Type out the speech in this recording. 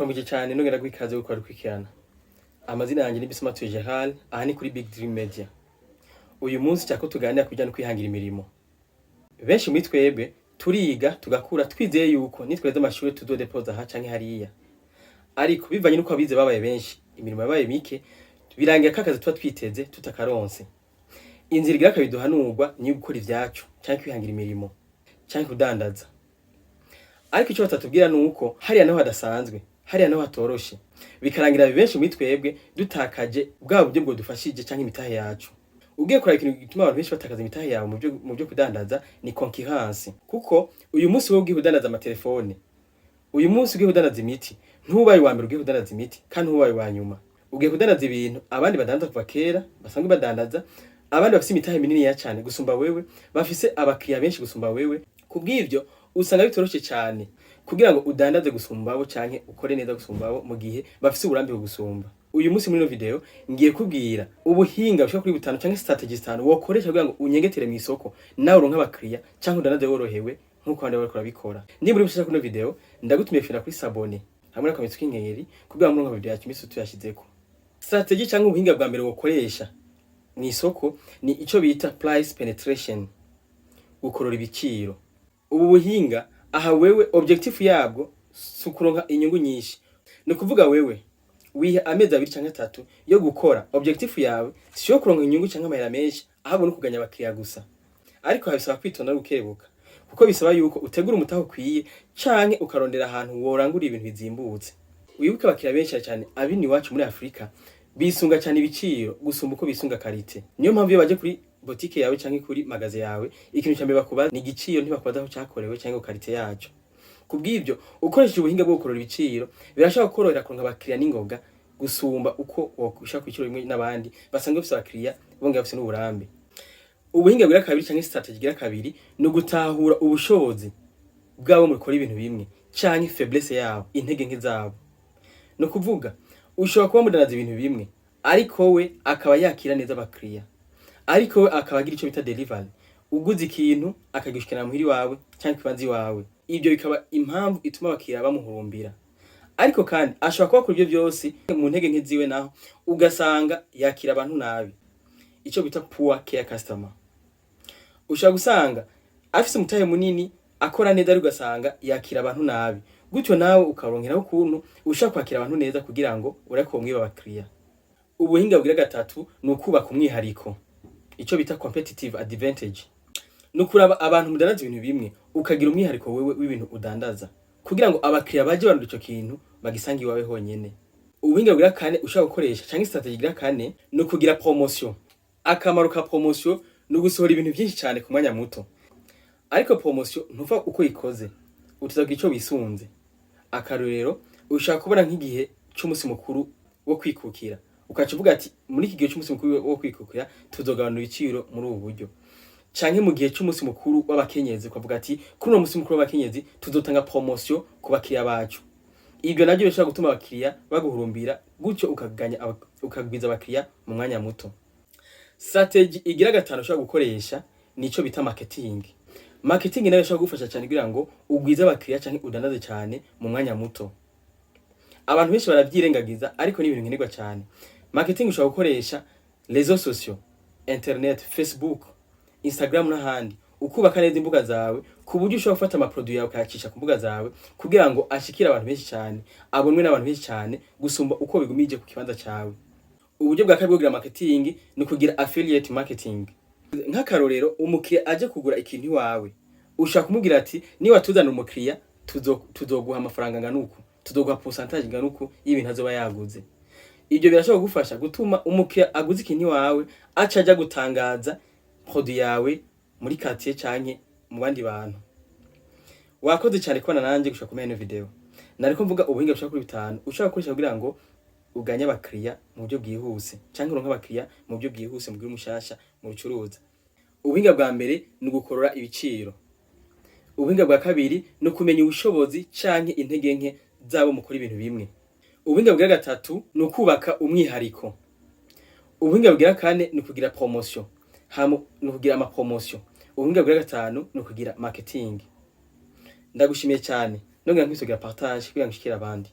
ndakwambuje cyane nongera gwikaze gukora kwikirana. Amazina yanjye ni Bisima Gerald, aha ni kuri Big Dream Media. Uyu munsi cyako tuganira kujya no kwihangira imirimo. Benshi muri twebwe turiga tugakura twizeye yuko nitweze amashuri tuzodepoza aha canke hariya. Ariko bivanye nuko abize babaye benshi, imirimo yabaye mike, birangira kakazi tuba twiteze tutakaronse. Inzira igira kabiduhanurwa ni gukora ivyacu canke kwihangira imirimo canke kudandaza. Ariko icyo batatubwira nuko hariya naho hadasanzwe, hariya naho hatoroshe. Bikarangira benshi muri twebwe dutakaje bwa buryo bwo dufashije canke imitahe yacu. Ugiye kora ikintu gituma abantu benshi batakaza imitahe yawe mu byo kudandaza ni concurrence. Kuko uyu munsi wowe ugiye kudandaza amatelefone, uyu munsi ugiye kudandaza imiti, ntubaye wa mbere ugiye kudandaza imiti kandi ntubaye wa nyuma. Ugiye kudandaza ibintu abandi badandaza kuva kera, basanzwe badandaza, abandi bafite imitahe minini ya cyane gusumba wewe, bafise abakiriya benshi gusumba wewe. Kubw'ivyo usanga bitoroshe cyane kugira ngo udandaze gusumbabo canke ukore neza gusumbabo mu gihe bafise uburambe bwo gusumba. Uyu munsi muri no video ngiye kubwira ubuhinga bushaka kuri butanu canke strategies 5 wokoresha kugira ngo unyengetere mu isoko nawe uronka abakiriya canke udandaze worohewe nkuko abandi bariko babikora. Ni muri bushaka kuno video ndagutumiye fira kuri sabone hamwe na kamitsi k'inkeri kugira ngo muronka video yacu imisi tuyashizeko. Strategy canke ubuhinga bwa mbere wokoresha mu isoko ni ico bita price penetration, ukorora ibiciro. Ubu buhinga aha wewe objective yabwo sukuronka inyungu nyinshi. No kuvuga wewe wiha amezi 2 canke 3 yo gukora, objective yawe si yo kuronka inyungu canke amahera menshi, ahubwo no kuganya abakiriya gusa. Ariko habisaba kwitonda gukebuka kuko bisaba yuko utegura umutaho kwiye canke ukarondera ahantu worangura ibintu bizimbutse. Wibuke abakiriya benshi cyane abini wacu muri Afrika bisunga cyane ibiciro gusumba uko bisunga karite. Niyo mpamvu iyo baje kuri boutique yawe canke kuri magaze yawe ikintu cyambere bakubaza ni igiciro, ntibakubaza aho cyakorewe canke karite yacu. Kubw'ivyo ukoresheje ubuhinga bwo gukorora ibiciro birashaka korohera kuronka abakiriya n'ingoga gusumba uko wokushaka kwiciro bimwe n'abandi basanga bafite abakiriya bonga bafite n'uburambe. Ubuhinga bwira kabiri canke strategy gira kabiri no gutahura ubushobozi bwabo muri gukora ibintu bimwe canke faiblesse yabo, intege nke zabo. No kuvuga ushobora kuba mudandaza ibintu bimwe ariko we akaba yakira neza abakiriya, ariko we akaba agira ico bita delivery, uguze ikintu akagishikana muhiri wawe canke kibanzi wawe. Ibyo bikaba impamvu ituma abakiriya bamuhurumbira. Ariko kandi ashobora kuba kuri ibyo byose mu ntege nke ziwe naho ugasanga yakira abantu nabi, ico bita poor care customer. Ushobora gusanga afise umutahe munini akora neza ari ugasanga yakira abantu nabi, gutyo nawe ukaronkeraho ukuntu ushaka kwakira abantu neza kugira ngo ureko mwiba abakiriya. Ubuhinga bwira gatatu ni ukubaka umwihariko, ico bita competitive advantage. Nukuraba abantu mudandaza ibintu bimwe ukagira umwihariko wewe w'ibintu udandaza kugira ngo abakiriya baje barunda ico kintu bagisanga iwawe honyene. Ubuhinga bwira kane ushaka gukoresha canke strategy gira kane no kugira promotion. Akamaro ka promotion no gusohora ibintu byinshi cyane ku mwanya muto. Ariko promotion ntuva uko ikoze, utazagira ico bisunze. Akarorero ushaka kubona nk'igihe cy'umusi mukuru wo kwikukira, ukacuvuga ati muri iki gihe cy'umusi mukuru wo kwikukira tuzogabanura ibiciro muri ubu buryo. Canke mu gihe cy'umusi mukuru w'abakenyezi ukavuga ati kuri no musi mukuru w'abakenyezi tuzotanga promotion ku bakiriya bacu. Ibyo nabyo bishobora gutuma abakiriya baguhurumbira, gutyo ukagwiza abakiriya mu mwanya muto. Strategy igira gatanu ushobora gukoresha nico bita marketing. Marketing nayo ishobora gufasha cyane kugira ngo ugwize abakiriya canke udandaze cyane mu mwanya muto. Abantu benshi baravyirengagiza ariko ni ibintu nkenerwa cyane. Marketing ushobora gukoresha réseaux sociaux, internet, Facebook, Instagram n'ahandi, ukubaka neza imbuga zawe ku buryo ushobora gufata ama produit yawe ukayacisha ku mbuga zawe kugira ngo ashikire abantu benshi cyane, abonwe n'abantu benshi cyane gusumba uko bigumije ku kibanza cyawe. Uburyo bwa kabiri bwa marketing ni kugira affiliate marketing. Nk'akarorero umukiriya aje kugura ikintu iwawe, ushaka kumubwira ati ni watuzana umukiriya tuzoguha amafaranga nganuko, tuzoguha pourcentage nganuko y'ibintu azoba yaguze. Ibyo birashobora gufasha gutuma umukiriya aguze ikintu iwawe acaja gutangaza produit yawe muri quartier canke mu bandi bantu. Wakoze cyane kubana nanje gushaka kumenya ino video. Nariko mvuga ubuhinga bushaka kuri 5 ushaka gukoresha kugira ngo uganye abakiriya mu buryo bwihuse canke uronka abakiriya mu buryo bwihuse mu gihe umushasha mu bucuruza. Ubuhinga bwa mbere ni gukorora ibiciro. Ubuhinga bwa kabiri no kumenya ubushobozi canke intege nke zabo mukora ibintu bimwe. Ubuhinga bwa gatatu no kubaka umwihariko. Ubuhinga bwa kane no kugira promotion, no kugira ama promotion. Ubuhinga bwa gatanu no kugira marketing. Ndagushimiye cyane nongera nkwisogira partage kugira ngo shikira abandi.